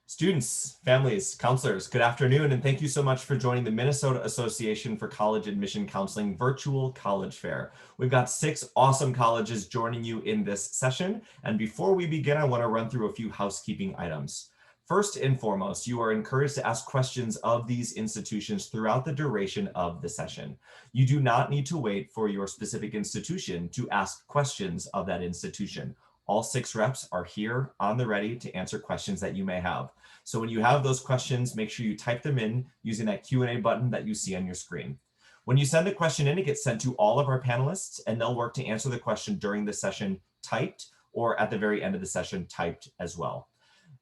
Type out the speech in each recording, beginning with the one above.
Students, families, counselors, good afternoon, and thank you so much for joining the Minnesota Association for College Admission Counseling Virtual College Fair. We've got 6 awesome colleges joining you in this session, and before we begin, I want to run through a few housekeeping items. First and foremost, you are encouraged to ask questions of these institutions throughout the duration of the session. You do not need to wait for your specific institution to ask questions of that institution. All 6 reps are here on the ready to answer questions that you may have. So when you have those questions, make sure you type them in using that Q&A button that you see on your screen. When you send a question in, it gets sent to all of our panelists, and they'll work to answer the question during the session typed, or at the very end of the session typed as well.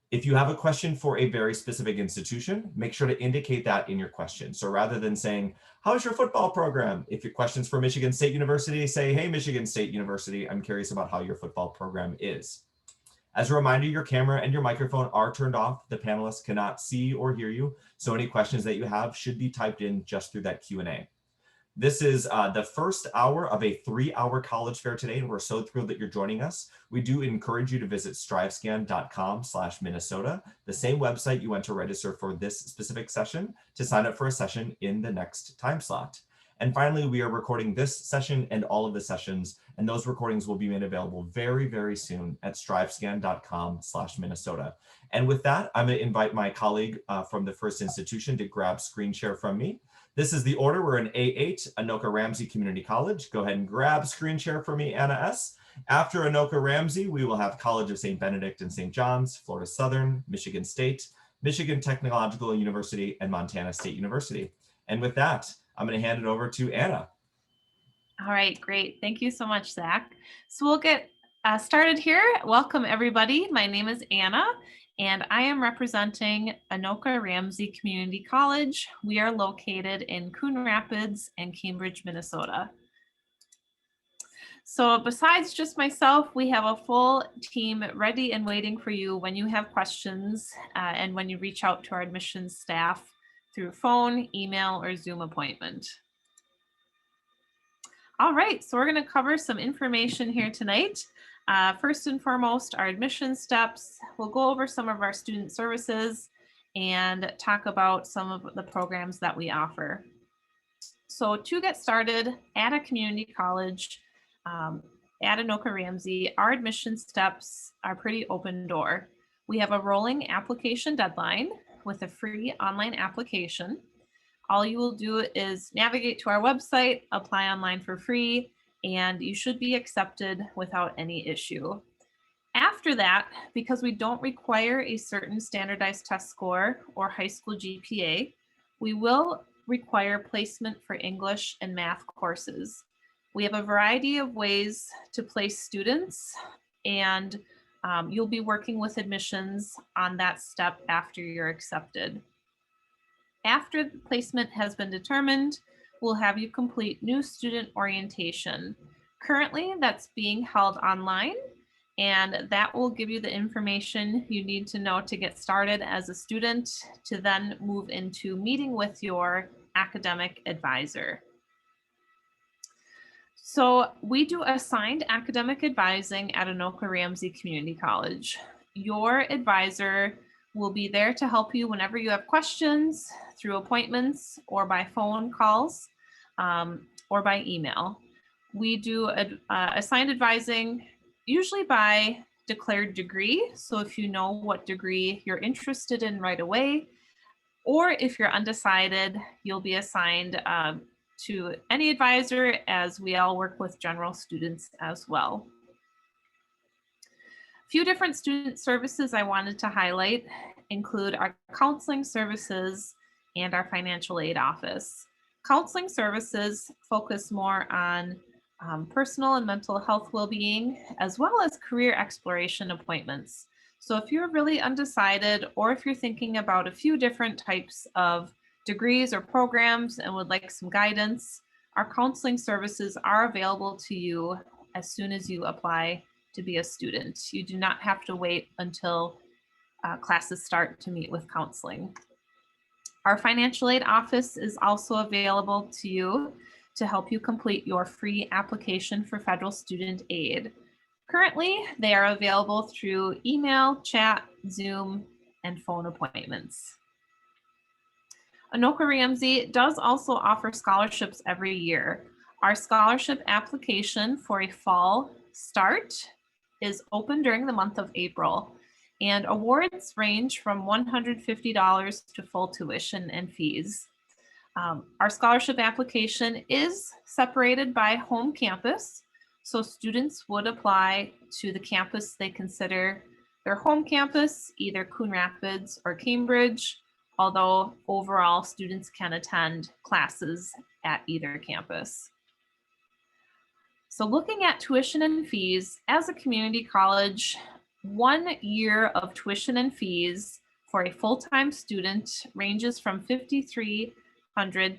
If you have a question for a very specific institution, make sure to indicate that in your question. So rather than saying, how's your football program? If your question's for Michigan State University, say, hey, Michigan State University, I'm curious about how your football program is. As a reminder, your camera and your microphone are turned off. The panelists cannot see or hear you. So any questions that you have should be typed in just through that Q&A. This is the first hour of a 3-hour college fair today, and we're so thrilled that you're joining us. We do encourage you to visit strivescan.com/Minnesota, the same website you went to register for this specific session, to sign up for a session in the next time slot. And finally, we are recording this session and all of the sessions, and those recordings will be made available very, very soon at strivescan.com/Minnesota. And with that, I'm going to invite my colleague from the first institution to grab screen share from me. This is the order. We're in A8, Anoka Ramsey Community College. Go ahead and grab screen share for me, Anna S. After Anoka Ramsey, we will have College of St. Benedict and St. John's, Florida Southern, Michigan State, Michigan Technological University, and Montana State University. And with that, I'm going to hand it over to Anna. All right, great. Thank you so much, Zach. So we'll get started here. Welcome, everybody. My name is Anna, and I am representing Anoka Ramsey Community College. We are located in Coon Rapids and Cambridge, Minnesota. So besides just myself, we have a full team ready and waiting for you when you have questions and when you reach out to our admissions staff through phone, email, or Zoom appointment. All right, so we're going to cover some information here tonight. First and foremost, our admission steps. We'll go over some of our student services and talk about some of the programs that we offer. So to get started at a community college, at Anoka Ramsey, our admission steps are pretty open door. We have a rolling application deadline with a free online application. All you will do is navigate to our website, apply online for free, and you should be accepted without any issue. After that, because we don't require a certain standardized test score or high school GPA, we will require placement for English and math courses. We have a variety of ways to place students, and you'll be working with admissions on that step after you're accepted. After the placement has been determined, we'll have you complete new student orientation. Currently, that's being held online, and that will give you the information you need to know to get started as a student to then move into meeting with your academic advisor. So we do assigned academic advising at Anoka Ramsey Community College. Your advisor will be there to help you whenever you have questions through appointments or by phone calls or by email. We do assigned advising usually by declared degree. So if you know what degree you're interested in right away, or if you're undecided, you'll be assigned to any advisor, as we all work with general students as well. A few different student services I wanted to highlight include our counseling services and our financial aid office. Counseling services focus more on personal and mental health well-being, as well as career exploration appointments. So if you're really undecided, or if you're thinking about a few different types of degrees or programs and would like some guidance, our counseling services are available to you as soon as you apply to be a student. You do not have to wait until classes start to meet with counseling. Our financial aid office is also available to you to help you complete your free application for federal student aid. Currently, they are available through email, chat, Zoom, and phone appointments. Anoka Ramsey does also offer scholarships every year. Our scholarship application for a fall start is open during the month of April, and awards range from $150 to full tuition and fees. Our scholarship application is separated by home campus, so students would apply to the campus they consider their home campus, either Coon Rapids or Cambridge, although overall students can attend classes at either campus. So looking at tuition and fees, as a community college, 1 year of tuition and fees for a full-time student ranges from $5,300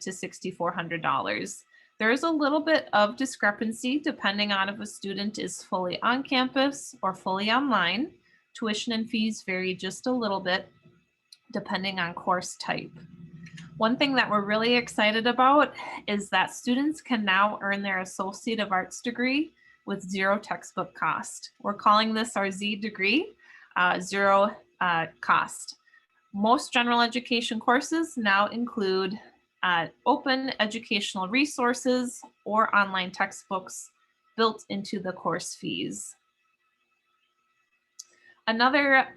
to $6,400. There is a little bit of discrepancy depending on if a student is fully on campus or fully online. Tuition and fees vary just a little bit depending on course type. One thing that we're really excited about is that students can now earn their Associate of Arts degree with zero textbook cost. We're calling this our Z degree, zero cost. Most general education courses now include open educational resources or online textbooks built into the course fees. Another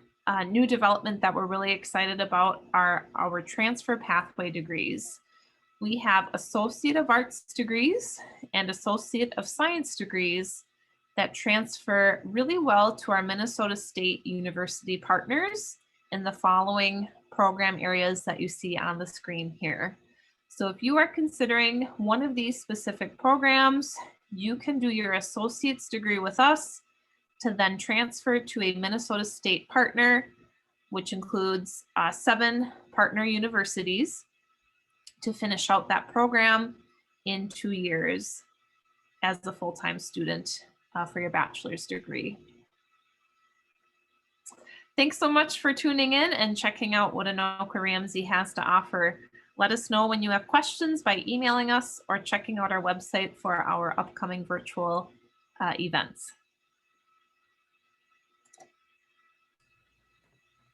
new development that we're really excited about are our transfer pathway degrees. We have Associate of Arts degrees and Associate of Science degrees that transfer really well to our Minnesota State University partners in the following program areas that you see on the screen here. So if you are considering one of these specific programs, you can do your associate's degree with us to then transfer to a Minnesota State partner, which includes 7 partner universities, to finish out that program in 2 years as a full-time student for your bachelor's degree. Thanks so much for tuning in and checking out what Anoka Ramsey has to offer. Let us know when you have questions by emailing us or checking out our website for our upcoming virtual events.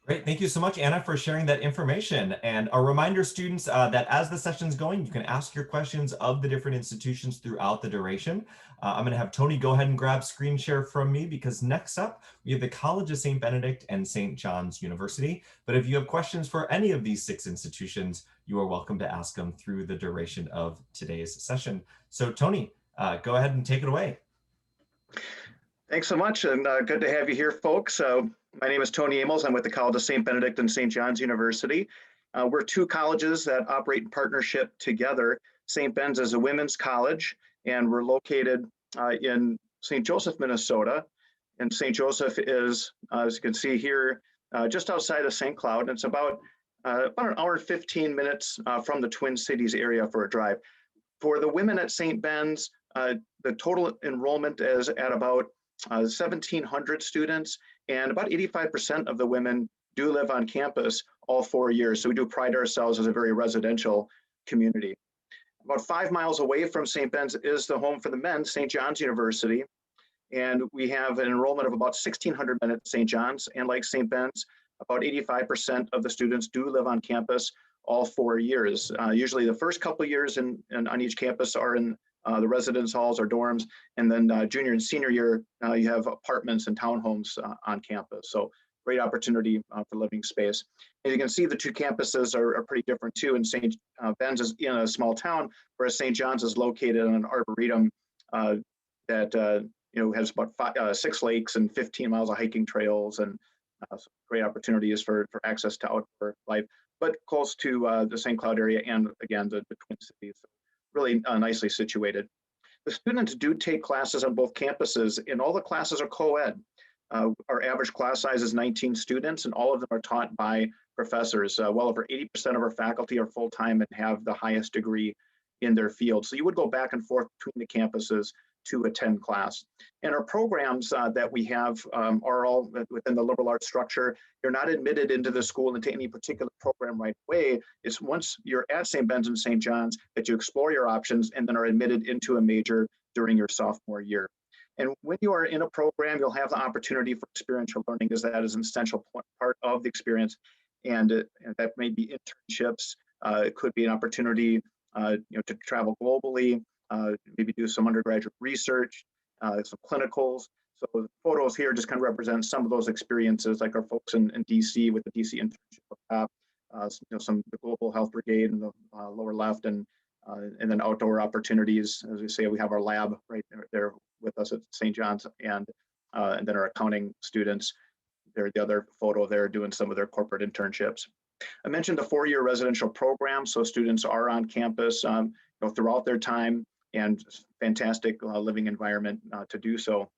Great. Thank you so much, Anna, for sharing that information. And a reminder, students, that as the session's going, you can ask your questions of the different institutions throughout the duration. I'm going to have Tony go ahead and grab screen share from me because next up, we have the College of St. Benedict and St. John's University. But if you have questions for any of these 6 institutions, you are welcome to ask them through the duration of today's session. So Tony, go ahead and take it away. Thanks so much, and good to have you here, folks. My name is Tony Amos. I'm with the College of St. Benedict and St. John's University. We're 2 colleges that operate in partnership together. St. Ben's is a women's college, and we're located in St. Joseph, Minnesota. And St. Joseph is, as you can see here, just outside of St. Cloud. And it's about an hour and 15 minutes from the Twin Cities area for a drive. For the women at St. Ben's, the total enrollment is at about 1,700 students, and about 85% of the women do live on campus all 4 years. So we do pride ourselves as a very residential community. About 5 miles away from St. Ben's is the home for the men, St. John's University. And we have an enrollment of about 1,600 men at St. John's. And like St. Ben's, about 85% of the students do live on campus all 4 years. Usually the first couple of years on each campus are in the residence halls or dorms, and then junior and senior year, you have apartments and townhomes on campus. So great opportunity for living space. As you can see, the 2 campuses are pretty different too. And St. Ben's is in a small town, whereas St. John's is located on an arboretum that has about 6 lakes and 15 miles of hiking trails, and great opportunities for access to outdoor life, but close to the St. Cloud area and again the Twin Cities. Really nicely situated. The students do take classes on both campuses, and all the classes are co-ed. Our average class size is 19 students, and all of them are taught by professors. Well over 80% of our faculty are full-time and have the highest degree in their field. So you would go back and forth between the campuses to attend class. And our programs that we have are all within the liberal arts structure. You're not admitted into the school into any particular program right away. It's once you're at St. Ben's and St. John's that you explore your options and then are admitted into a major during your sophomore year. And when you are in a program, you'll have the opportunity for experiential learning, as that is an essential part of the experience. and that may be internships. It could be an opportunity to travel globally, maybe do some undergraduate research, some clinicals. So the photos here just kind of represent some of those experiences, like our folks in DC with the DC internship up top, some the Global Health Brigade in the lower left, and then outdoor opportunities. As we say, we have our lab right there with us at St. John's, and then our accounting students. They're the other photo there doing some of their corporate internships. I mentioned the 4-year residential program, so students are on campus throughout their time, and fantastic living environment to do so.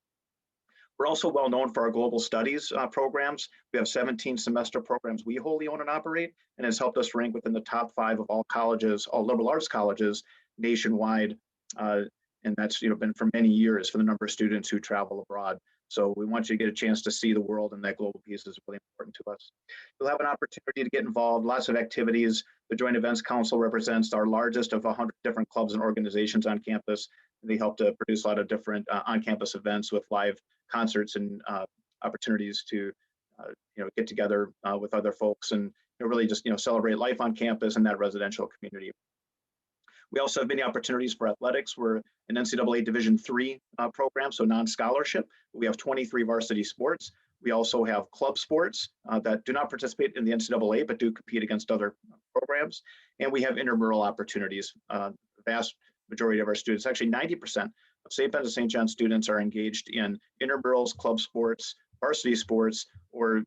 We're also well known for our global studies programs. We have 17 semester programs we wholly own and operate, and has helped us rank within the top 5 of all colleges, all liberal arts colleges nationwide. And that's been for many years for the number of students who travel abroad. So we want you to get a chance to see the world, and that global piece is really important to us. You'll have an opportunity to get involved, lots of activities. The Joint Events Council represents our largest of 100 different clubs and organizations on campus. They help to produce a lot of different on-campus events with live concerts and opportunities to get together with other folks and really just celebrate life on campus and that residential community. We also have many opportunities for athletics. We're an NCAA Division III program, so non-scholarship. We have 23 varsity sports. We also have club sports that do not participate in the NCAA, but do compete against other programs. And we have intramural opportunities. The vast majority of our students, actually 90% of St. Ben's and St. John's students, are engaged in intramurals, club sports, varsity sports, or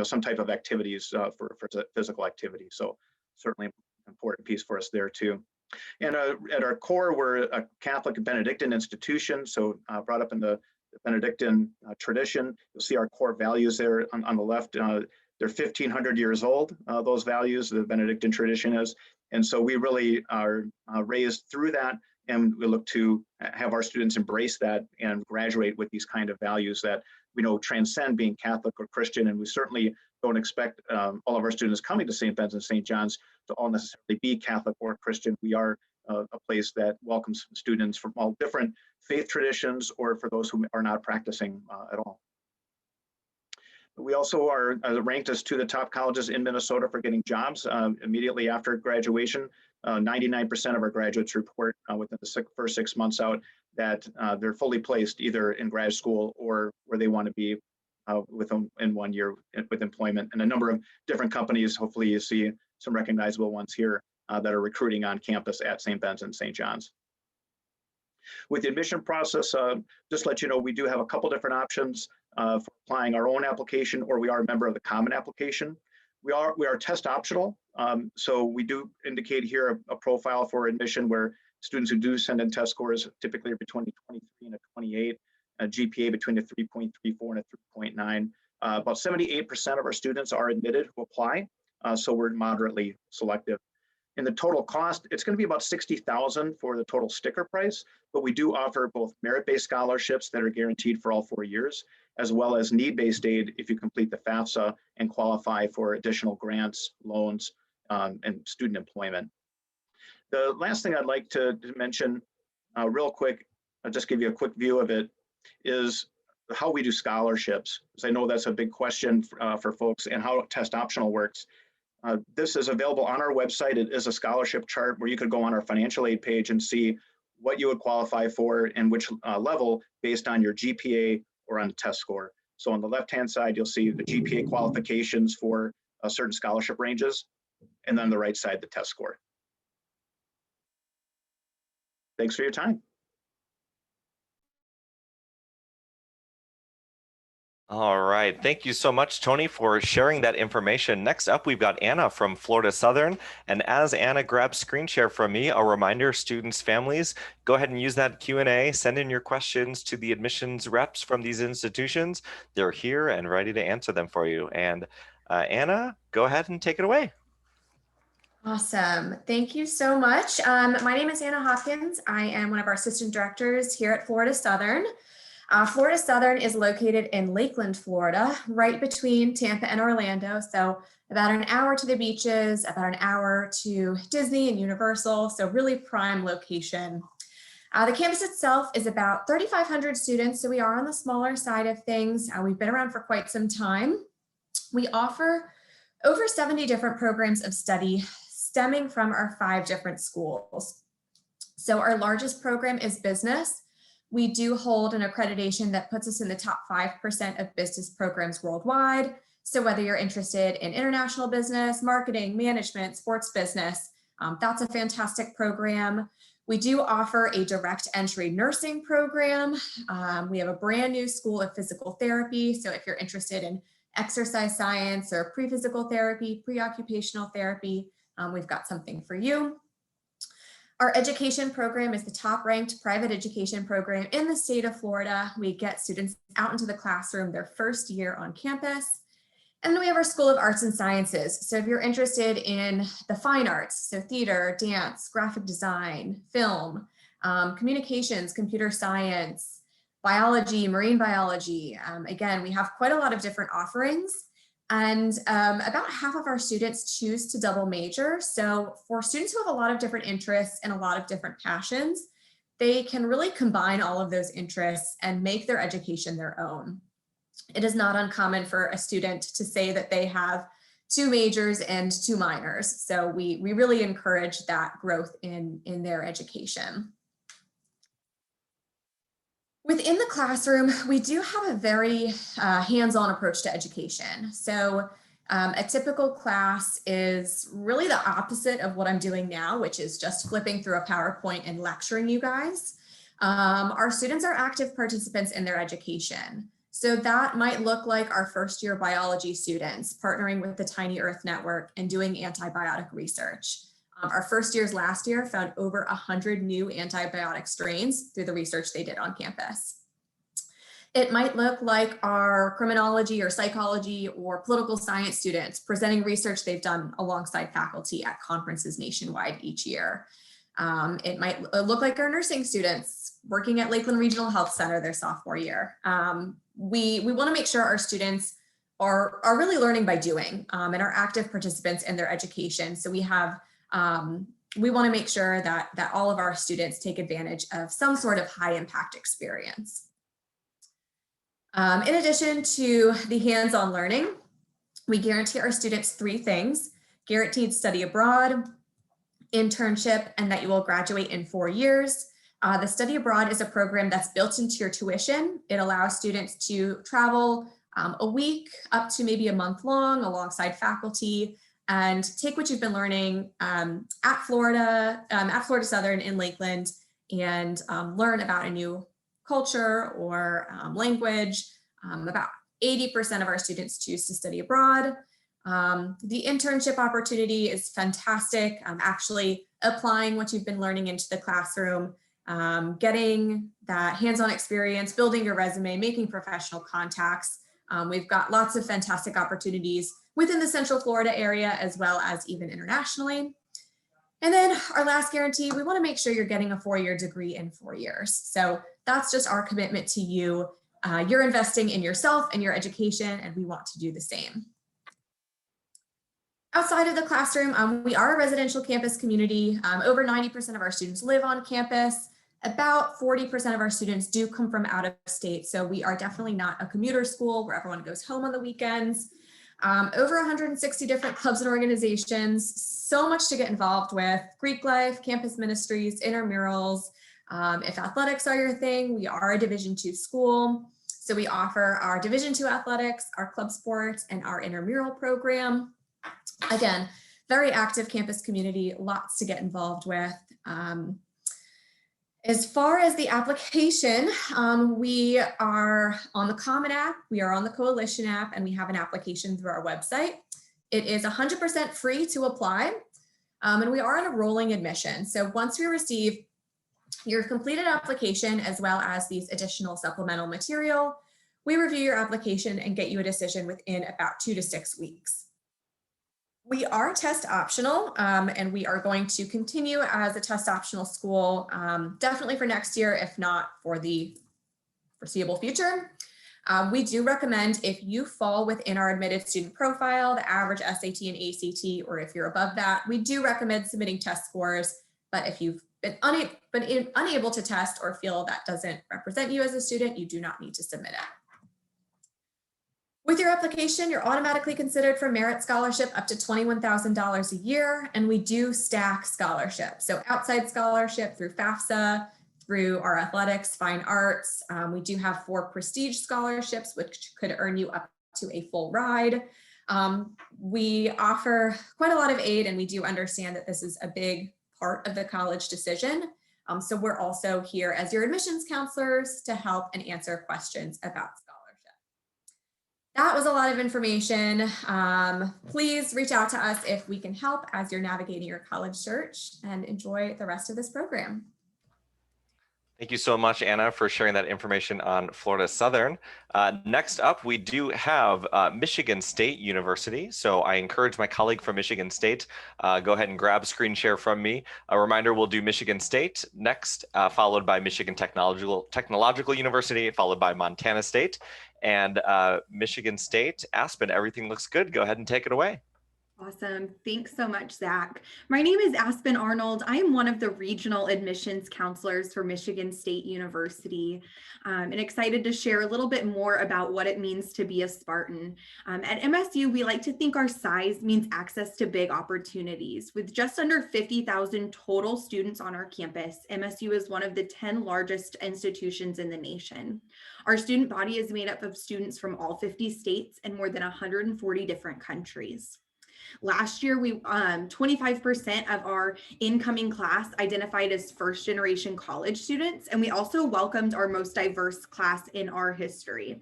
some type of activities for physical activity. So certainly an important piece for us there too. And at our core, we're a Catholic Benedictine institution, so brought up in the Benedictine tradition. You'll see our core values there on the left. They're 1,500 years old, those values, the Benedictine tradition is. And so we really are raised through that, and we look to have our students embrace that and graduate with these kind of values that we know transcend being Catholic or Christian. And we certainly don't expect all of our students coming to St. Ben's and St. John's to all necessarily be Catholic or Christian. We are a place that welcomes students from all different faith traditions, or for those who are not practicing at all. We also are ranked as to the top colleges in Minnesota for getting jobs immediately after graduation. 99% of our graduates report within the first 6 months out that they're fully placed either in grad school or where they want to be in 1 year with employment. And a number of different companies, hopefully you see some recognizable ones here that are recruiting on campus at St. Ben's and St. John's. With the admission process, just to let you know, we do have a couple different options for applying our own application, or we are a member of the common application. We are test optional, so we do indicate here a profile for admission where students who do send in test scores typically are between a 23 and a 28, a GPA between a 3.34 and a 3.9. About 78% of our students are admitted who apply, so we're moderately selective. In the total cost, it's going to be about $60,000 for the total sticker price, but we do offer both merit-based scholarships that are guaranteed for all 4 years, as well as need-based aid if you complete the FAFSA and qualify for additional grants, loans, and student employment. The last thing I'd like to mention real quick, I'll just give you a quick view of it, is how we do scholarships, because I know that's a big question for folks, and how test optional works. This is available on our website. It is a scholarship chart where you could go on our financial aid page and see what you would qualify for and which level based on your GPA or on the test score. So on the left-hand side, you'll see the GPA qualifications for certain scholarship ranges, and then on the right side, the test score. Thanks for your time. All right. Thank you so much, Tony, for sharing that information. Next up, we've got Anna from Florida Southern. And as Anna grabs screen share from me, a reminder, students, families, go ahead and use that Q&A. Send in your questions to the admissions reps from these institutions. They're here and ready to answer them for you. And Anna, go ahead and take it away. Awesome. Thank you so much. My name is Anna Hopkins. I am one of our assistant directors here at Florida Southern. Florida Southern is located in Lakeland, Florida, right between Tampa and Orlando. So about an hour to the beaches, about an hour to Disney and Universal. So really prime location. The campus itself is about 3,500 students. So we are on the smaller side of things. We've been around for quite some time. We offer over 70 different programs of study stemming from our 5 different schools. So our largest program is business. We do hold an accreditation that puts us in the top 5% of business programs worldwide. So whether you're interested in international business, marketing, management, sports business, that's a fantastic program. We do offer a direct entry nursing program. We have a brand new school of physical therapy. So if you're interested in exercise science or pre-physical therapy, pre-occupational therapy, we've got something for you. Our education program is the top ranked private education program in the state of Florida. We get students out into the classroom their first year on campus. And then we have our School of Arts and Sciences. So if you're interested in the fine arts, so theater, dance, graphic design, film, communications, computer science, biology, marine biology. Again, we have quite a lot of different offerings. And about half of our students choose to double major. So for students who have a lot of different interests and a lot of different passions, they can really combine all of those interests and make their education their own. It is not uncommon for a student to say that they have 2 majors and 2 minors. So we really encourage that growth in their education. Within the classroom, we do have a very hands-on approach to education. So a typical class is really the opposite of what I'm doing now, which is just flipping through a PowerPoint and lecturing you guys. Our students are active participants in their education. So that might look like our first year biology students partnering with the Tiny Earth Network and doing antibiotic research. Our first years last year found over 100 new antibiotic strains through the research they did on campus. It might look like our criminology or psychology or political science students presenting research they've done alongside faculty at conferences nationwide each year. It might look like our nursing students working at Lakeland Regional Health Center their sophomore year. We want to make sure our students are really learning by doing and are active participants in their education. So we want to make sure that all of our students take advantage of some sort of high impact experience. In addition to the hands-on learning, we guarantee our students 3 things: guaranteed study abroad, internship, and that you will graduate in 4 years. The study abroad is a program that's built into your tuition. It allows students to travel a week up to maybe a month long alongside faculty and take what you've been learning at Florida Southern in Lakeland and learn about a new culture or language. About 80% of our students choose to study abroad. The internship opportunity is fantastic. Actually applying what you've been learning into the classroom, getting that hands-on experience, building your resume, making professional contacts. We've got lots of fantastic opportunities within the Central Florida area, as well as even internationally. And then our last guarantee, we want to make sure you're getting a 4-year degree in 4 years. So that's just our commitment to you. You're investing in yourself and your education, and we want to do the same. Outside of the classroom, we are a residential campus community. Over 90% of our students live on campus. About 40% of our students do come from out of state. So we are definitely not a commuter school where everyone goes home on the weekends. Over 160 different clubs and organizations, so much to get involved with: Greek life, campus ministries, intramurals. If athletics are your thing, we are a Division II school. So we offer our Division II athletics, our club sports, and our intramural program. Again, very active campus community, lots to get involved with. As far as the application, we are on the Common app, we are on the Coalition app, and we have an application through our website. It is 100% free to apply, and we are on a rolling admission. So once we receive your completed application, as well as these additional supplemental material, we review your application and get you a decision within about 2 to 6 weeks. We are test optional, and we are going to continue as a test optional school, definitely for next year, if not for the foreseeable future. We do recommend, if you fall within our admitted student profile, the average SAT and ACT, or if you're above that, we do recommend submitting test scores. But if you've been unable to test or feel that doesn't represent you as a student, you do not need to submit it. With your application, you're automatically considered for merit scholarship up to $21,000 a year, and we do stack scholarships. So outside scholarship through FAFSA, through our athletics, fine arts. We do have 4 prestige scholarships, which could earn you up to a full ride. We offer quite a lot of aid, and we do understand that this is a big part of the college decision. So we're also here as your admissions counselors to help and answer questions about scholarship. That was a lot of information. Please reach out to us if we can help as you're navigating your college search, and enjoy the rest of this program. Thank you so much, Anna, for sharing that information on Florida Southern. Next up, we do have Michigan State University. So I encourage my colleague from Michigan State, go ahead and grab screen share from me. A reminder, we'll do Michigan State next, followed by Michigan Technological University, followed by Montana State. And Michigan State, Aspen, everything looks good. Go ahead and take it away. Awesome. Thanks so much, Zach. My name is Aspen Arnold. I am one of the regional admissions counselors for Michigan State University, and excited to share a little bit more about what it means to be a Spartan. At MSU, we like to think our size means access to big opportunities. With just under 50,000 total students on our campus, MSU is one of the 10 largest institutions in the nation. Our student body is made up of students from all 50 states and more than 140 different countries. Last year, 25% of our incoming class identified as first generation college students, and we also welcomed our most diverse class in our history.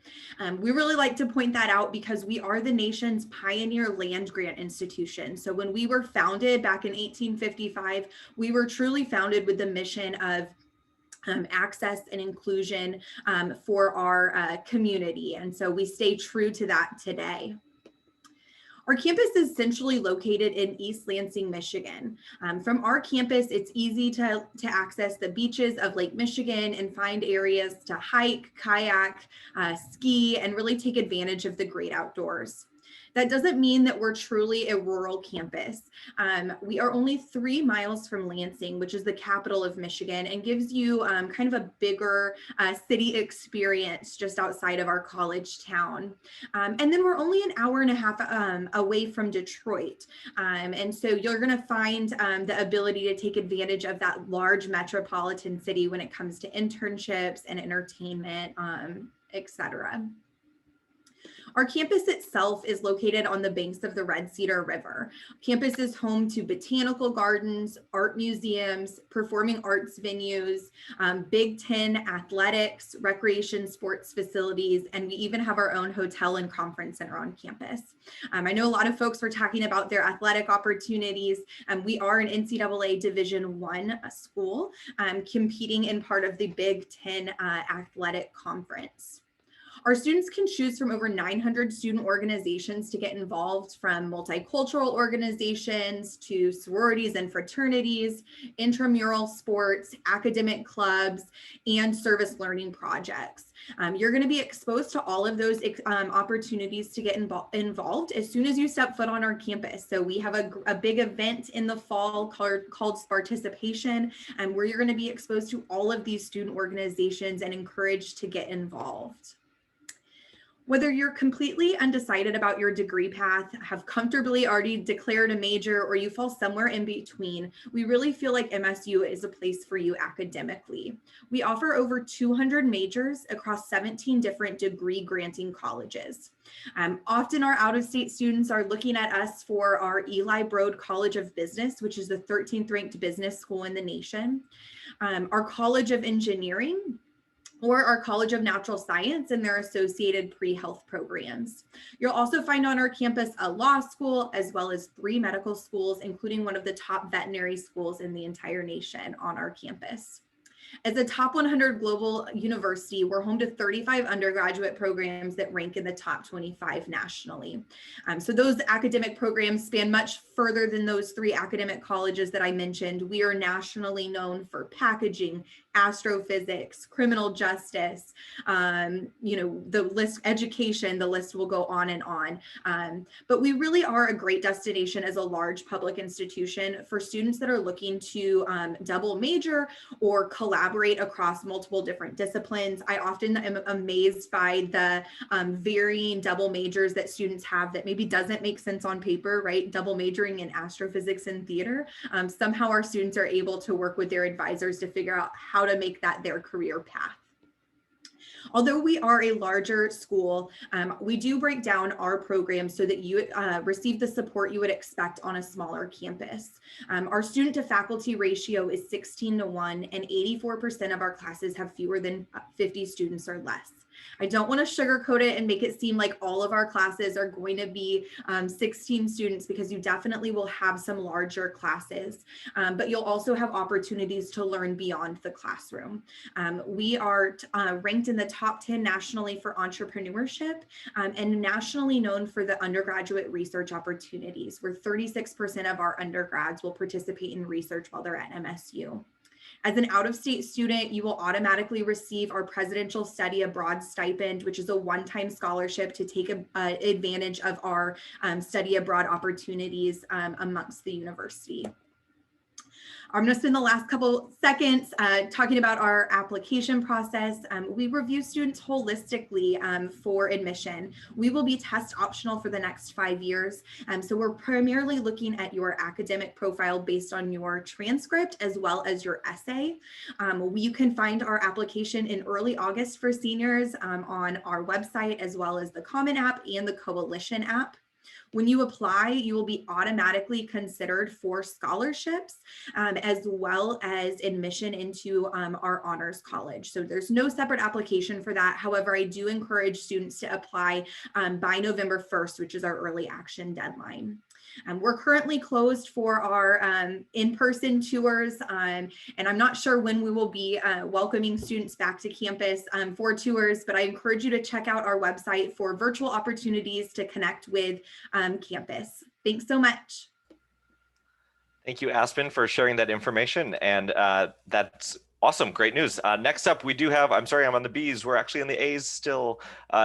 We really like to point that out because we are the nation's pioneer land grant institution. So when we were founded back in 1855, we were truly founded with the mission of access and inclusion for our community. And so we stay true to that today. Our campus is centrally located in East Lansing, Michigan. From our campus, it's easy to access the beaches of Lake Michigan and find areas to hike, kayak, ski, and really take advantage of the great outdoors. That doesn't mean that we're truly a rural campus. We are only 3 miles from Lansing, which is the capital of Michigan, and gives you kind of a bigger city experience just outside of our college town. And then we're only an hour and a half away from Detroit. And so you're gonna find the ability to take advantage of that large metropolitan city when it comes to internships and entertainment, etc. Our campus itself is located on the banks of the Red Cedar River. Campus is home to botanical gardens, art museums, performing arts venues, Big Ten athletics, recreation sports facilities, and we even have our own hotel and conference center on campus. I know a lot of folks were talking about their athletic opportunities. We are an NCAA Division I school, competing in part of the Big Ten athletic conference. Our students can choose from over 900 student organizations to get involved, from multicultural organizations to sororities and fraternities, intramural sports, academic clubs, and service learning projects. You're going to be exposed to all of those opportunities to get involved as soon as you step foot on our campus. So we have a big event in the fall called Sparticipation, where you're going to be exposed to all of these student organizations and encouraged to get involved. Whether you're completely undecided about your degree path, have comfortably already declared a major, or you fall somewhere in between, we really feel like MSU is a place for you academically. We offer over 200 majors across 17 different degree granting colleges. Often our out-of-state students are looking at us for our Eli Broad College of Business, which is the 13th ranked business school in the nation, our College of Engineering, or our College of Natural Science and their associated pre-health programs. You'll also find on our campus a law school, as well as 3 medical schools, including one of the top veterinary schools in the entire nation on our campus. As a top 100 global university, we're home to 35 undergraduate programs that rank in the top 25 nationally. So those academic programs span much further than those 3 academic colleges that I mentioned. We are nationally known for packaging, astrophysics, criminal justice, the list, education, the list will go on and on. But we really are a great destination as a large public institution for students that are looking to double major or collaborate across multiple different disciplines. I often am amazed by the varying double majors that students have that maybe doesn't make sense on paper, right? Double majoring in astrophysics and theater. Somehow our students are able to work with their advisors to figure out how to make that their career path. Although we are a larger school, we do break down our programs so that you receive the support you would expect on a smaller campus. Our student to faculty ratio is 16:1, and 84% of our classes have fewer than 50 students or less. I don't want to sugarcoat it and make it seem like all of our classes are going to be 16 students, because you definitely will have some larger classes, but you'll also have opportunities to learn beyond the classroom. We are ranked in the top 10 nationally for entrepreneurship, and nationally known for the undergraduate research opportunities, where 36% of our undergrads will participate in research while they're at MSU. As an out-of-state student, you will automatically receive our Presidential Study Abroad stipend, which is a one-time scholarship to take advantage of our study abroad opportunities amongst the university. I'm going to spend the last couple seconds talking about our application process. We review students holistically for admission. We will be test optional for the next 5 years. So we're primarily looking at your academic profile based on your transcript as well as your essay. You can find our application in early August for seniors on our website, as well as the Common App and the Coalition app. When you apply, you will be automatically considered for scholarships, as well as admission into our honors college. So there's no separate application for that. However, I do encourage students to apply by November 1st, which is our early action deadline. We're currently closed for our in-person tours, and I'm not sure when we will be welcoming students back to campus for tours, but I encourage you to check out our website for virtual opportunities to connect with campus. Thanks so much. Thank you, Aspen, for sharing that information. And that's awesome. Great news. Next up, we do have, I'm sorry, I'm on the B's. We're actually on the A's still.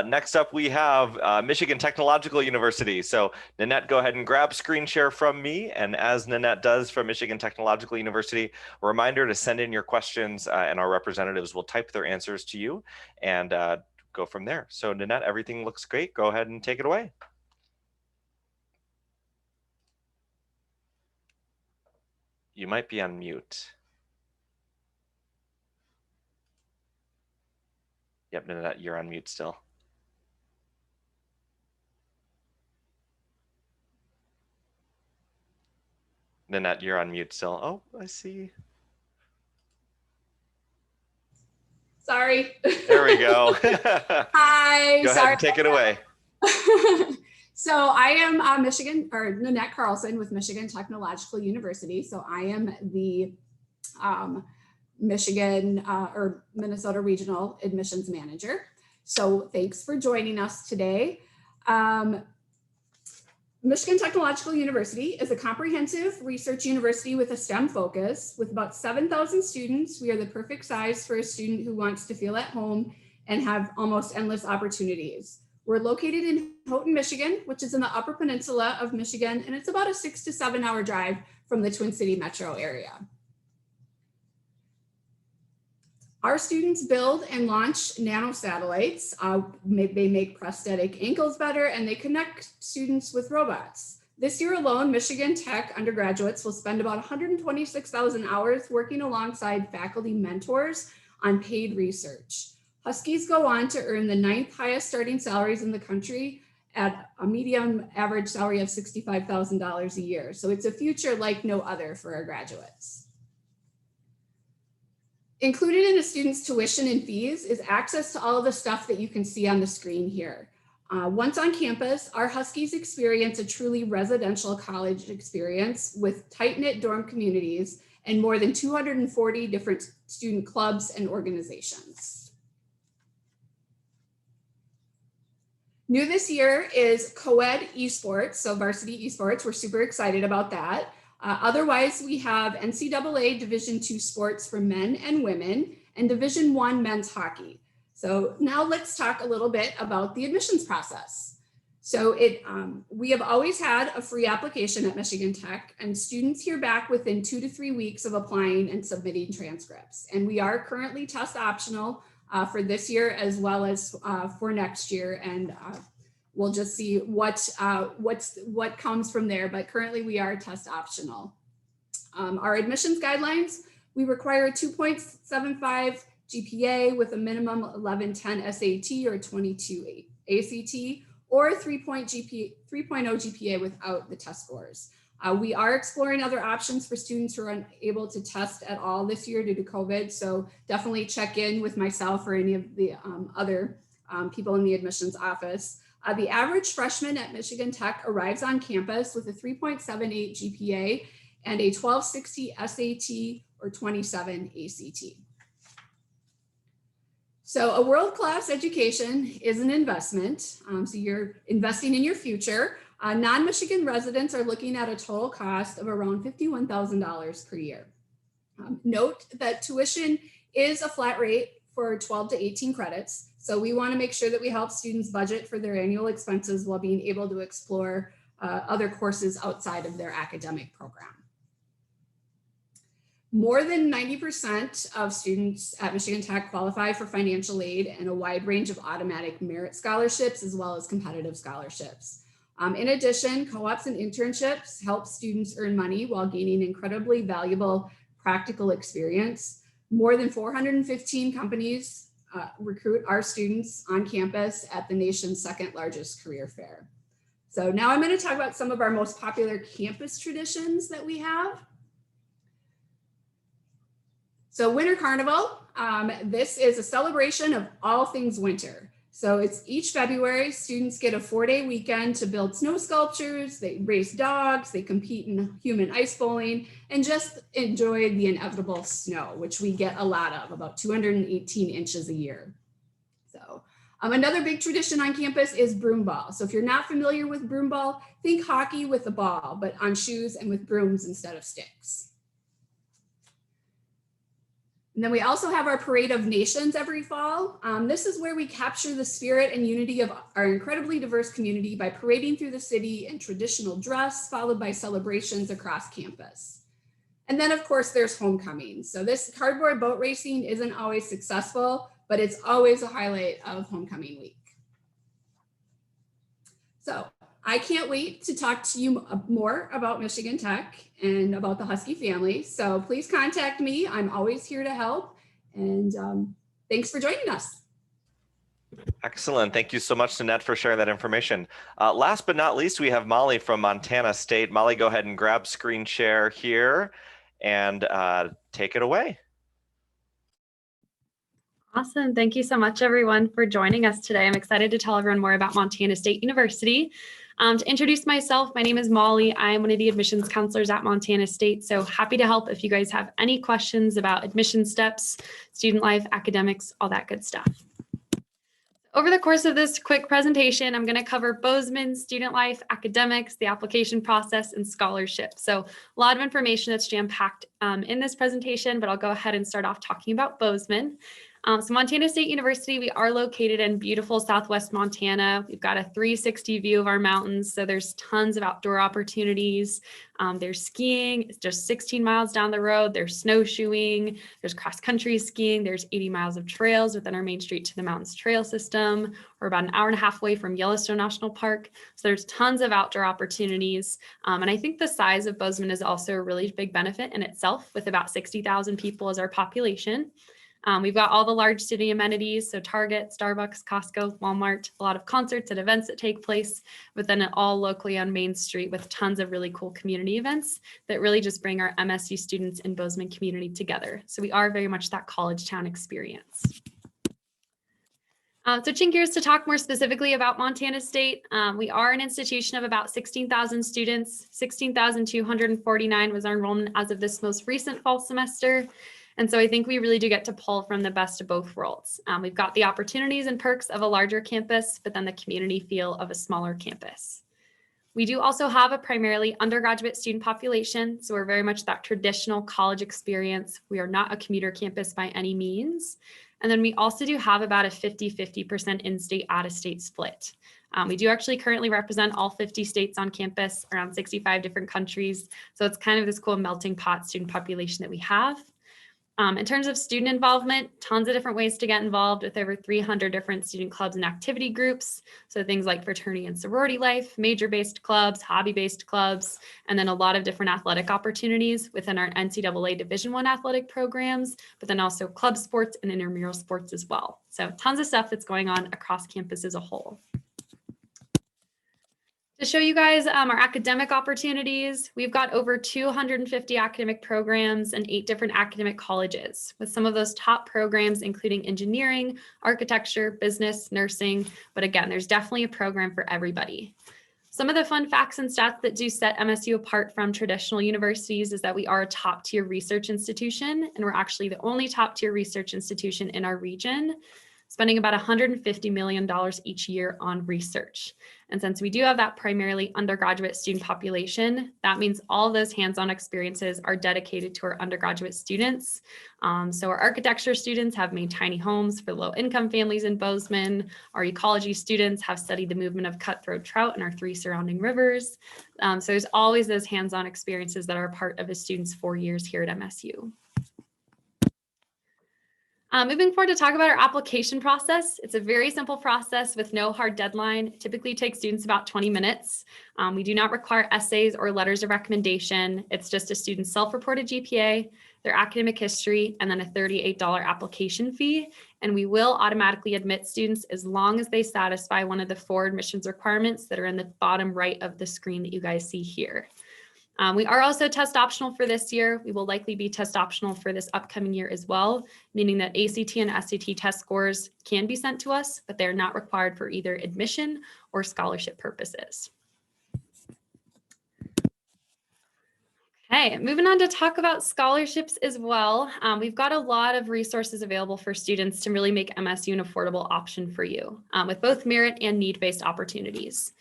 Next up, we have Michigan Technological University. So Nanette, go ahead and grab screen share from me. And as Nanette does from Michigan Technological University, a reminder to send in your questions and our representatives will type their answers to you and go from there. So Nanette, everything looks great. Go ahead and take it away. You might be on mute. Yep, Nanette, you're on mute still. Nanette, you're on mute still. Oh, I see. Sorry. There we go. Hi. Go ahead and take it away. So I am Nanette Carlson with Michigan Technological University. So I am the Michigan or Minnesota Regional Admissions Manager. So thanks for joining us today. Michigan Technological University is a comprehensive research university with a STEM focus. With about 7,000 students, we are the perfect size for a student who wants to feel at home and have almost endless opportunities. We're located in Houghton, Michigan, which is in the Upper Peninsula of Michigan, and it's about a 6 to 7 hour drive from the Twin City metro area. Our students build and launch nanosatellites. They make prosthetic ankles better, and they connect students with robots. This year alone, Michigan Tech undergraduates will spend about 126,000 hours working alongside faculty mentors on paid research. Huskies go on to earn the 9th highest starting salaries in the country at a median average salary of $65,000 a year. So it's a future like no other for our graduates. Included in a student's tuition and fees is access to all of the stuff that you can see on the screen here. Once on campus, our Huskies experience a truly residential college experience with tight-knit dorm communities and more than 240 different student clubs and organizations. New this year is co-ed esports, so varsity esports. We're super excited about that. Otherwise, we have NCAA Division II sports for men and women, and Division I men's hockey. So now let's talk a little bit about the admissions process. So we have always had a free application at Michigan Tech, and students hear back within 2 to 3 weeks of applying and submitting transcripts. And we are currently test optional for this year as well as for next year. And we'll just see what comes from there. But currently we are test optional. Our admissions guidelines, we require a 2.75 GPA with a minimum 1110 SAT or 22 ACT, or 3.0 GPA without the test scores. We are exploring other options for students who are unable to test at all this year due to COVID. So definitely check in with myself or any of the other people in the admissions office. The average freshman at Michigan Tech arrives on campus with a 3.78 GPA and a 1260 SAT or 27 ACT. So a world-class education is an investment. So you're investing in your future. Non-Michigan residents are looking at a total cost of around $51,000 per year. Note that tuition is a flat rate for 12 to 18 credits. So we want to make sure that we help students budget for their annual expenses while being able to explore other courses outside of their academic program. More than 90% of students at Michigan Tech qualify for financial aid and a wide range of automatic merit scholarships as well as competitive scholarships. In addition, co-ops and internships help students earn money while gaining incredibly valuable practical experience. More than 415 companies recruit our students on campus at the nation's second largest career fair. So now I'm going to talk about some of our most popular campus traditions that we have. So Winter Carnival, this is a celebration of all things winter. So it's each February, students get a 4-day weekend to build snow sculptures, they race dogs, they compete in human ice bowling, and just enjoy the inevitable snow, which we get a lot of, about 218 inches a year. So another big tradition on campus is broom ball. So if you're not familiar with broom ball, think hockey with a ball, but on shoes and with brooms instead of sticks. And then we also have our Parade of Nations every fall. This is where we capture the spirit and unity of our incredibly diverse community by parading through the city in traditional dress, followed by celebrations across campus. And then of course there's homecoming. So this cardboard boat racing isn't always successful, but it's always a highlight of homecoming week. So I can't wait to talk to you more about Michigan Tech and about the Husky family. So please contact me. I'm always here to help. And thanks for joining us. Excellent. Thank you so much, Nanette, for sharing that information. Last but not least, we have Molly from Montana State. Molly, go ahead and grab screen share here and take it away. Awesome. Thank you so much, everyone, for joining us today. I'm excited to tell everyone more about Montana State University. To introduce myself, my name is Molly. I'm one of the admissions counselors at Montana State. So happy to help if you guys have any questions about admission steps, student life, academics, all that good stuff. Over the course of this quick presentation, I'm going to cover Bozeman, student life, academics, the application process, and scholarship. So a lot of information that's jam-packed in this presentation, but I'll go ahead and start off talking about Bozeman. So Montana State University, we are located in beautiful Southwest Montana. We've got a 360 view of our mountains. So there's tons of outdoor opportunities. There's skiing, it's just 16 miles down the road. There's snowshoeing, there's cross-country skiing. There's 80 miles of trails within our Main Street to the Mountains trail system. We're about an hour and a half away from Yellowstone National Park. So there's tons of outdoor opportunities. And I think the size of Bozeman is also a really big benefit in itself, with about 60,000 people as our population. We've got all the large city amenities, so Target, Starbucks, Costco, Walmart, a lot of concerts and events that take place, but then all locally on Main Street with tons of really cool community events that really just bring our MSU students in Bozeman community together. So we are very much that college town experience. So switching gears to talk more specifically about Montana State, we are an institution of about 16,000 students. 16,249 was our enrollment as of this most recent fall semester. And so I think we really do get to pull from the best of both worlds. We've got the opportunities and perks of a larger campus, but then the community feel of a smaller campus. We do also have a primarily undergraduate student population, so we're very much that traditional college experience. We are not a commuter campus by any means. And then we also do have about a 50-50% in-state, out-of-state split. We do actually currently represent all 50 states on campus, around 65 different countries. So it's kind of this cool melting pot student population that we have. In terms of student involvement, tons of different ways to get involved with over 300 different student clubs and activity groups. So things like fraternity and sorority life, major-based clubs, hobby-based clubs, and then a lot of different athletic opportunities within our NCAA Division I athletic programs, but then also club sports and intramural sports as well. So tons of stuff that's going on across campus as a whole. To show you guys our academic opportunities, we've got over 250 academic programs and 8 different academic colleges, with some of those top programs including engineering, architecture, business, nursing, but again, there's definitely a program for everybody. Some of the fun facts and stats that do set MSU apart from traditional universities is that we are a top tier research institution, and we're actually the only top tier research institution in our region, spending about $150 million each year on research. And since we do have that primarily undergraduate student population, that means all of those hands-on experiences are dedicated to our undergraduate students. So our architecture students have made tiny homes for low-income families in Bozeman. Our ecology students have studied the movement of cutthroat trout in our 3 surrounding rivers. So there's always those hands-on experiences that are part of a student's 4 years here at MSU. Moving forward to talk about our application process. It's a very simple process with no hard deadline. It typically takes students about 20 minutes. We do not require essays or letters of recommendation. It's just a student's self-reported GPA, their academic history, and then a $38 application fee. And we will automatically admit students as long as they satisfy one of the 4 admissions requirements that are in the bottom right of the screen that you guys see here. We are also test optional for this year. We will likely be test optional for this upcoming year as well, meaning that ACT and SAT test scores can be sent to us, but they're not required for either admission or scholarship purposes. Okay, moving on to talk about scholarships as well. We've got a lot of resources available for students to really make MSU an affordable option for you, with both merit and need-based opportunities.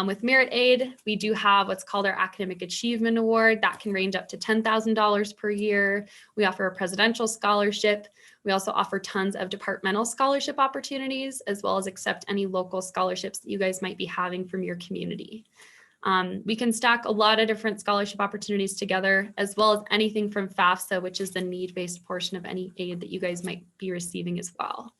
With Merit Aid, we do have what's called our Academic Achievement Award. That can range up to $10,000 per year. We offer a presidential scholarship. We also offer tons of departmental scholarship opportunities, as well as accept any local scholarships that you guys might be having from your community. We can stack a lot of different scholarship opportunities together, as well as anything from FAFSA, which is the need-based portion of any aid that you guys might be receiving as well.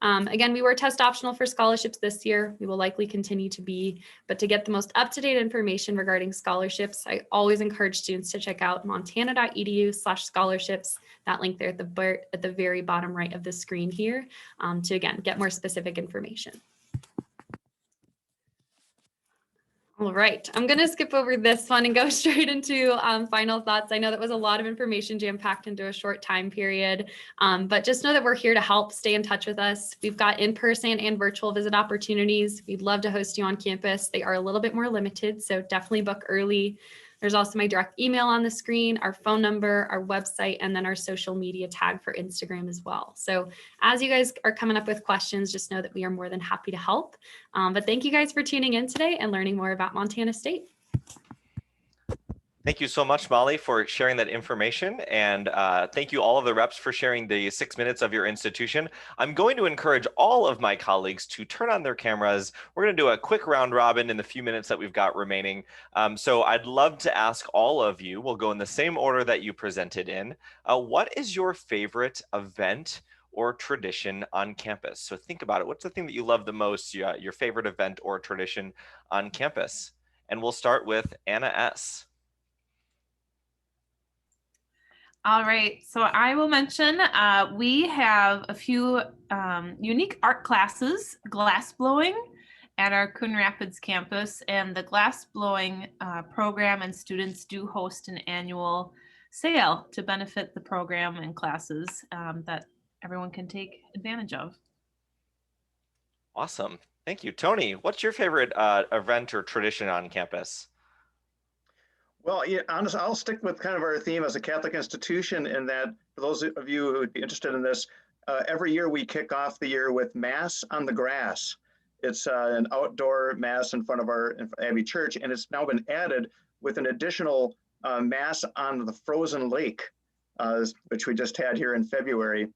Again, we were test optional for scholarships this year. We will likely continue to be, but to get the most up-to-date information regarding scholarships, I always encourage students to check out montana.edu/scholarships, that link there at the very bottom right of the screen here, to again, get more specific information. All right, I'm going to skip over this one and go straight into final thoughts. I know that was a lot of information jam-packed into a short time period, but just know that we're here to help. Stay in touch with us. We've got in-person and virtual visit opportunities. We'd love to host you on campus. They are a little bit more limited, so definitely book early. There's also my direct email on the screen, our phone number, our website, and then our social media tag for Instagram as well. So as you guys are coming up with questions, just know that we are more than happy to help. But thank you guys for tuning in today and learning more about Montana State. Thank you so much, Molly, for sharing that information. And thank you all of the reps for sharing the 6 minutes of your institution. I'm going to encourage all of my colleagues to turn on their cameras. We're going to do a quick round robin in the few minutes that we've got remaining. So I'd love to ask all of you, we'll go in the same order that you presented in. What is your favorite event or tradition on campus? So think about it. What's the thing that you love the most, your favorite event or tradition on campus? And we'll start with Anna S. All right, so I will mention we have a few unique art classes, glass blowing at our Coon Rapids campus, and the glass blowing program and students do host an annual sale to benefit the program and classes that everyone can take advantage of. Awesome, thank you. Tony, what's your favorite event or tradition on campus? Well, yeah, honestly, I'll stick with kind of our theme as a Catholic institution in that for those of you who would be interested in this, every year we kick off the year with Mass on the Grass. It's an outdoor mass in front of our Abbey Church, and it's now been added with an additional mass on the frozen lake, which we just had here in February.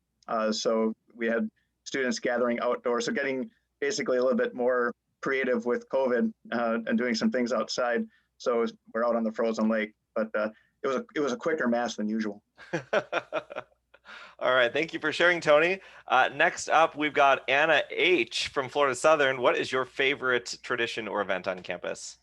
So we had students gathering outdoors, so getting basically a little bit more creative with COVID and doing some things outside. So we're out on the frozen lake, but it was a quicker mass than usual. All right, thank you for sharing, Tony. Next up, we've got Anna H. from Florida Southern. What is your favorite tradition or event on campus?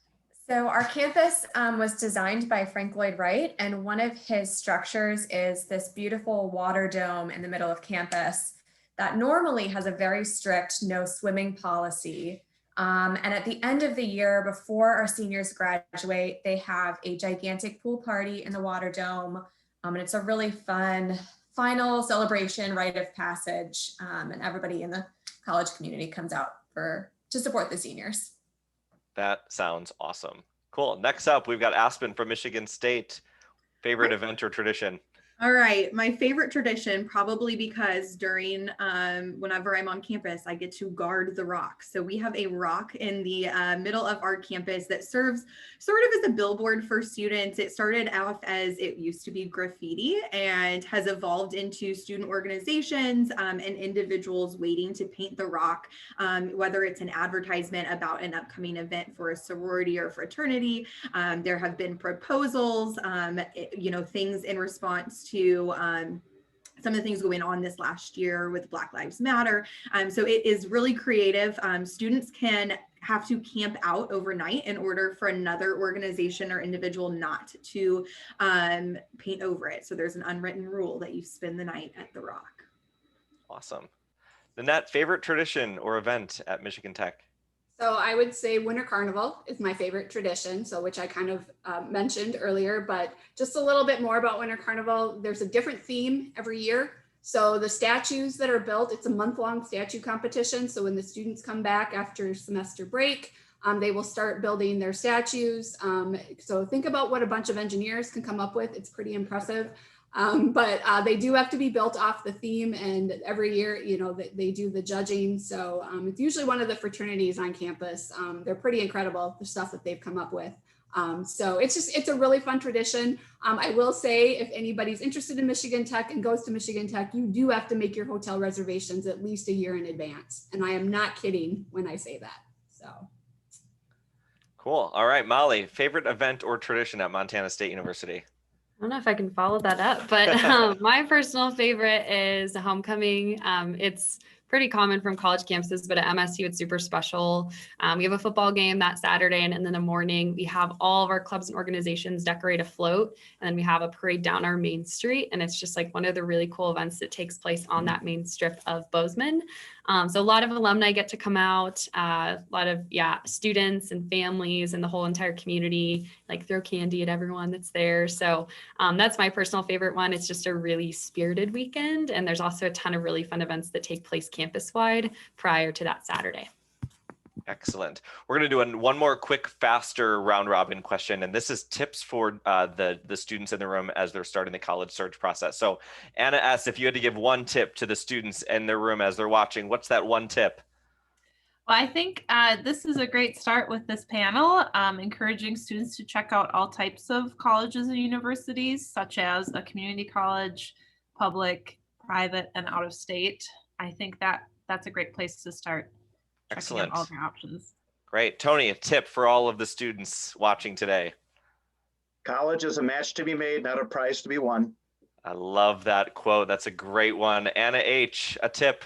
So our campus was designed by Frank Lloyd Wright, and one of his structures is this beautiful water dome in the middle of campus that normally has a very strict no swimming policy. And at the end of the year, before our seniors graduate, they have a gigantic pool party in the water dome. And it's a really fun final celebration, rite of passage, and everybody in the college community comes out to support the seniors. That sounds awesome. Cool. Next up, we've got Aspen from Michigan State. Favorite event or tradition? All right, my favorite tradition, probably because during whenever I'm on campus, I get to guard the rock. So we have a rock in the middle of our campus that serves sort of as a billboard for students. It started off as it used to be graffiti and has evolved into student organizations and individuals waiting to paint the rock, whether it's an advertisement about an upcoming event for a sorority or fraternity. There have been proposals, things in response to some of the things going on this last year with Black Lives Matter. So it is really creative. Students can have to camp out overnight in order for another organization or individual not to paint over it. So there's an unwritten rule that you spend the night at the rock. Awesome. Nanette, favorite tradition or event at Michigan Tech? So I would say Winter Carnival is my favorite tradition, so which I kind of mentioned earlier, but just a little bit more about Winter Carnival. There's a different theme every year. So the statues that are built, it's a month-long statue competition. So when the students come back after semester break, they will start building their statues. So think about what a bunch of engineers can come up with. It's pretty impressive. But they do have to be built off the theme, and every year, they do the judging. So it's usually one of the fraternities on campus. They're pretty incredible, the stuff that they've come up with. So it's a really fun tradition. I will say, if anybody's interested in Michigan Tech and goes to Michigan Tech, you do have to make your hotel reservations at least a year in advance. And I am not kidding when I say that. So. Cool. All right, Molly, favorite event or tradition at Montana State University? I don't know if I can follow that up, but my personal favorite is homecoming. It's pretty common from college campuses, but at MSU, it's super special. We have a football game that Saturday, and in the morning, we have all of our clubs and organizations decorate a float, and then we have a parade down our main street, and it's just like one of the really cool events that takes place on that main strip of Bozeman. So a lot of alumni get to come out, a lot of students and families and the whole entire community, like throw candy at everyone that's there. So that's my personal favorite one. It's just a really spirited weekend, and there's also a ton of really fun events that take place campus-wide prior to that Saturday. Excellent. We're going to do one more quick, faster round robin question. And this is tips for the students in the room as they're starting the college search process. So Anna asks, if you had to give one tip to the students in their room as they're watching, what's that one tip? Well, I think this is a great start with this panel, encouraging students to check out all types of colleges and universities, such as a community college, public, private, and out of state. I think that's a great place to start. Excellent. All their options. Great. Tony, a tip for all of the students watching today. College is a match to be made, not a prize to be won. I love that quote. That's a great one. Anna H., a tip.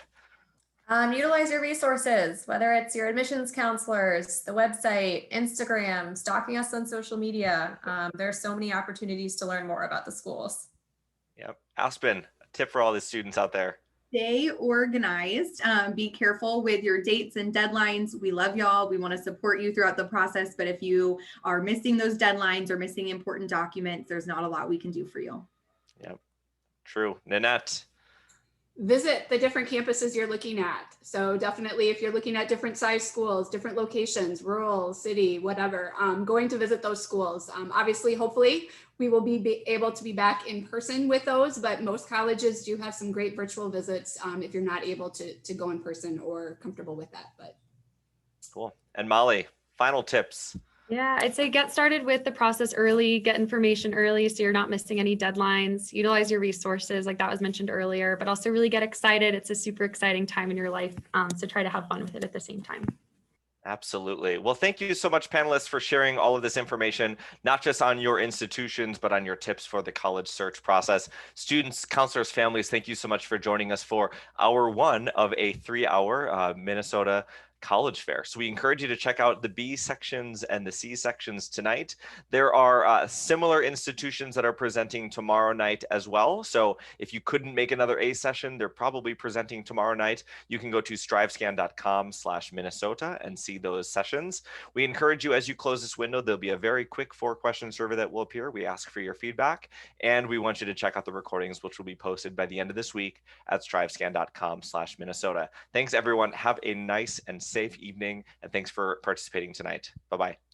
Utilize your resources, whether it's your admissions counselors, the website, Instagram, stalking us on social media. There's so many opportunities to learn more about the schools. Yep. Aspen, a tip for all the students out there. Stay organized. Be careful with your dates and deadlines. We love y'all. We want to support you throughout the process. But if you are missing those deadlines or missing important documents, there's not a lot we can do for you. Yep. True. Nanette. Visit the different campuses you're looking at. So definitely, if you're looking at different size schools, different locations, rural, city, whatever, going to visit those schools. Obviously, hopefully, we will be able to be back in person with those, but most colleges do have some great virtual visits if you're not able to go in person or comfortable with that. But Cool. And Molly, final tips. Yeah, I'd say get started with the process early, get information early so you're not missing any deadlines, utilize your resources like that was mentioned earlier, but also really get excited. It's a super exciting time in your life. So try to have fun with it at the same time. Absolutely. Well, thank you so much, panelists, for sharing all of this information, not just on your institutions, but on your tips for the college search process. Students, counselors, families, thank you so much for joining us for hour 1 of a 3-hour Minnesota College Fair. So we encourage you to check out the B sections and the C sections tonight. There are similar institutions that are presenting tomorrow night as well. So if you couldn't make another A session, they're probably presenting tomorrow night. You can go to strivescan.com/Minnesota and see those sessions. We encourage you, as you close this window, there'll be a very quick 4-question survey that will appear. We ask for your feedback, and we want you to check out the recordings, which will be posted by the end of this week at strivescan.com/Minnesota. Thanks, everyone. Have a nice and safe evening, and thanks for participating tonight. Bye-bye.